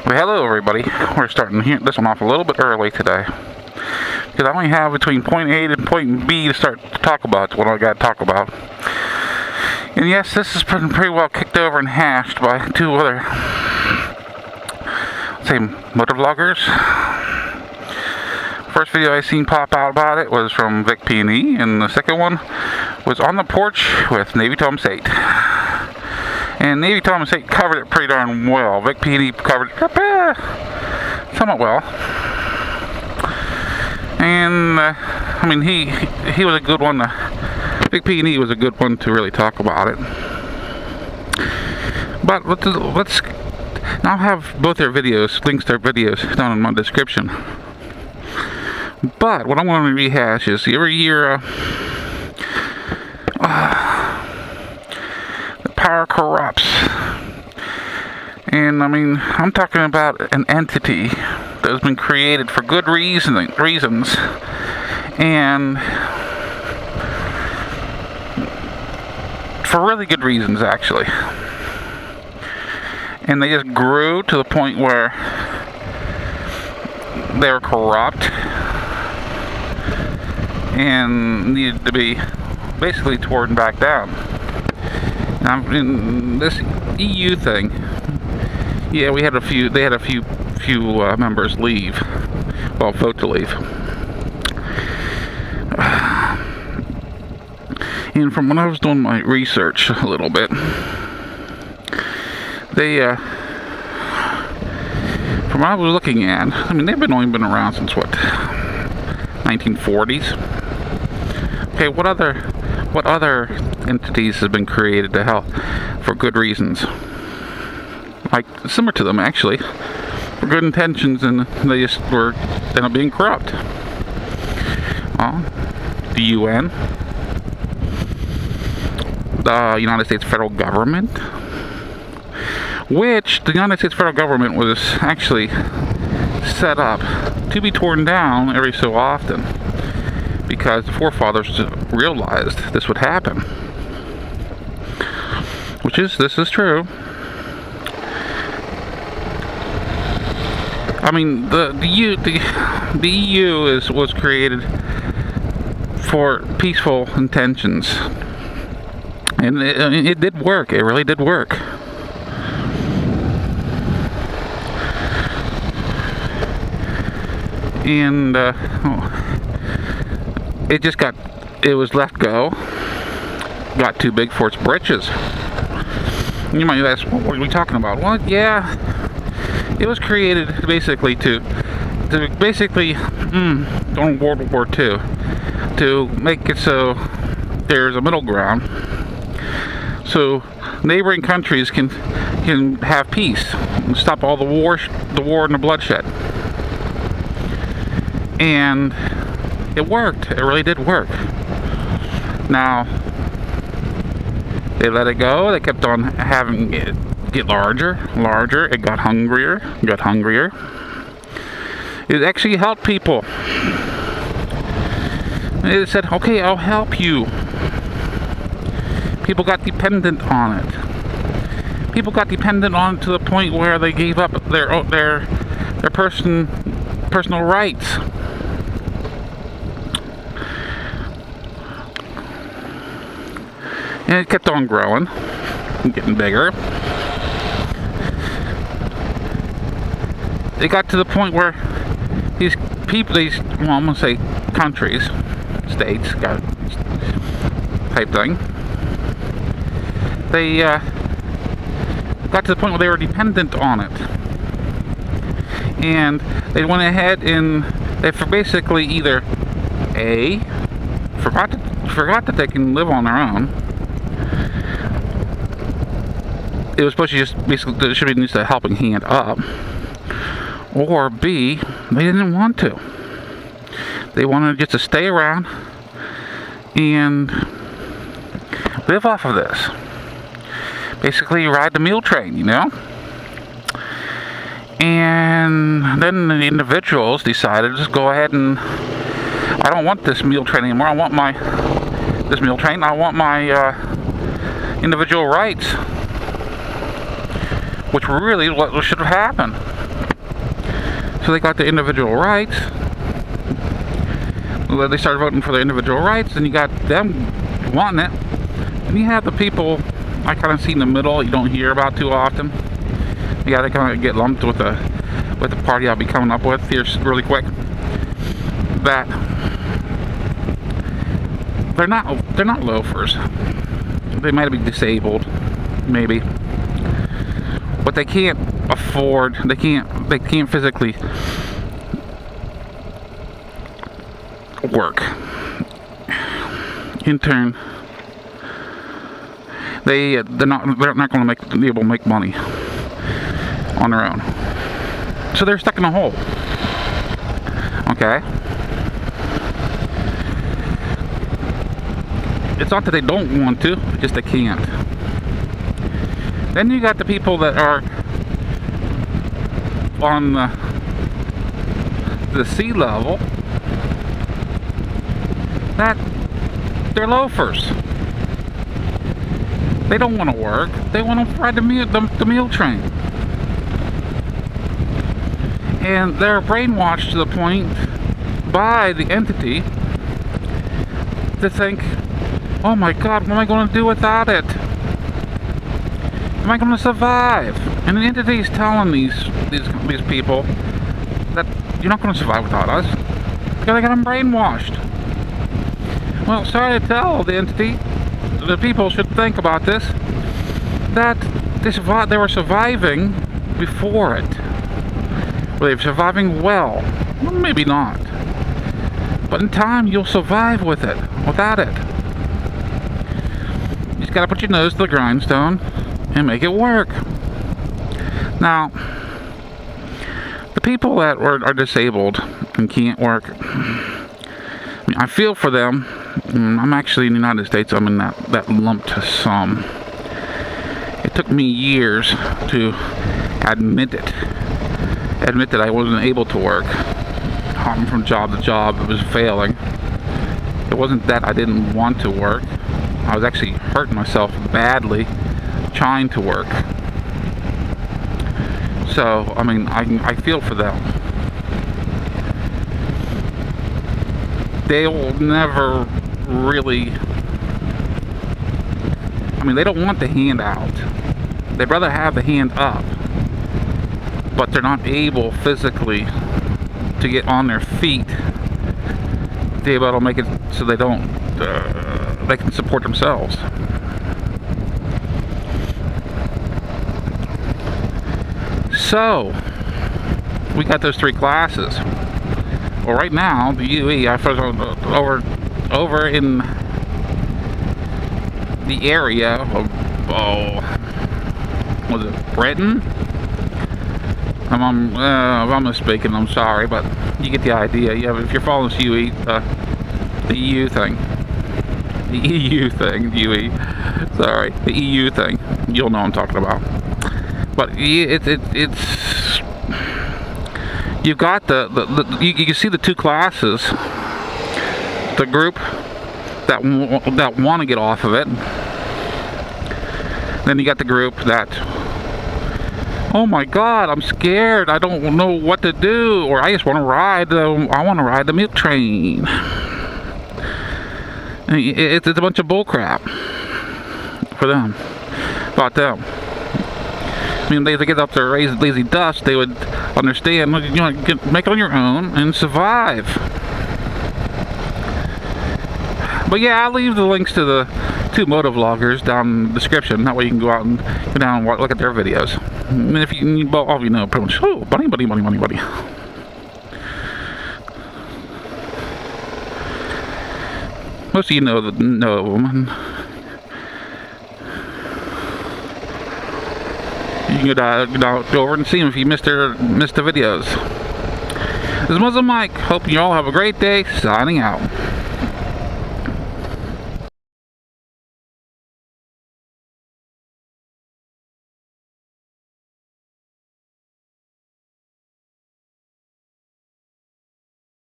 Well, hello everybody. We're starting this one off a little bit early today because I only have between point A and point B to start to talk about what I got to talk about. And yes, this has been pretty well kicked over and hashed by two other, say, motovloggers. First video I seen pop out about it was from Vic P&E, and the second one was on the porch with Navy Thomas 8. And Navy Thomas 8 covered it pretty darn well. Vic P&E covered it somewhat well. And I mean, he was a good one. Vic P&E was a good one to really talk about it. But let's now have both their videos, links to their videos down in my description. But what I want to rehash is every year power corrupts, and I mean, I'm talking about an entity that has been created for good reasons, and for really good reasons actually, and they just grew to the point where they were corrupt and needed to be basically torn back down. In this EU thing, yeah, they had a few members leave, well, vote to leave. And from when I was doing my research a little bit, they, from what I was looking at, I mean, they've only been around since what, 1940s. Okay, what other entities have been created to help for good reasons, like similar to them actually, for good intentions, and they just ended up being corrupt? The UN, the United States federal government, which the United States federal government was actually set up to be torn down every so often, because the forefathers realized this would happen. This is true. I mean, the EU was created for peaceful intentions, and it did work. It really did work. And it was let go, got too big for its britches. You might ask, what are we talking about? Well, yeah, it was created basically to basically during World War II, to make it so there's a middle ground, so neighboring countries can have peace and stop all the war and the bloodshed. And it worked. It really did work. Now, they let it go. They kept on having it get larger. It got hungrier. It actually helped people. It said, okay, I'll help you. People got dependent on it. People got dependent on it to the point where they gave up their personal rights. And it kept on growing and getting bigger. It got to the point where these people, well, I'm going to say countries, states, type thing, they got to the point where they were dependent on it. And they went ahead and they basically either A, forgot that they can live on their own. It was supposed to just basically, there should be just a helping hand up. Or B, they didn't want to. They wanted just to stay around and live off of this. Basically, ride the mule train, you know? And then the individuals decided to just go ahead and, I don't want this mule train anymore. I want my individual rights. Which really what should have happened. so they got their individual rights. They started voting for their individual rights, and you got them wanting it. And you have the people I kind of see in the middle, you don't hear about too often. You got to kind of get lumped with the party I'll be coming up with here really quick. That they're not loafers. They might be disabled, maybe, but they can't afford. They can't physically work. In turn, they're not going to be able to make money on their own. So they're stuck in a hole. Okay. It's not that they don't want to, just they can't. Then you got the people that are on the sea level, that they're loafers. They don't want to work. They want to ride the meal train. And they're brainwashed to the point by the entity to think, oh my God, what am I going to do without it? Am I going to survive? And the entity is telling these people that you're not going to survive without us because I got them brainwashed. Well, sorry to tell the entity, the people should think about this, that they were surviving before it. Well, they're surviving well. Maybe not. But in time, you'll survive with it, without it. You just gotta put your nose to the grindstone and make it work. Now, the people that are disabled and can't work, I feel for them. I'm actually in the United States. I'm in that lumped sum. It took me years to admit that I wasn't able to work. Hopping from job to job, it was failing. It wasn't that I didn't want to work. I was actually hurting myself badly trying to work. So, I mean, I feel for them. They'll never really, I mean, they don't want the hand out. They'd rather have the hand up, but they're not able physically to get on their feet to be able to make it so they can support themselves. So we got those three classes. Well, right now the UE, I was over in the area of, was it Britain? If I'm mistaken, I'm sorry, but you get the idea. If you're following this UE, the EU thing, UE, sorry, the EU thing, you'll know what I'm talking about. But it's you've got you can see the two classes, the group that want to get off of it, then you got the group that, oh my God, I'm scared, I don't know what to do, or I just want to ride the milk train. It's a bunch of bullcrap for them, about them. I mean, they get up their lazy dust, they would understand, you know, make it on your own and survive. But yeah, I'll leave the links to the two motovloggers down in the description. That way you can go out and go down and look at their videos. And if you, well, all of you know pretty much, oh, buddy. Most of you know them. You can go over and see them if you missed the videos. This is MuzzleMike. Hope you all have a great day. Signing out.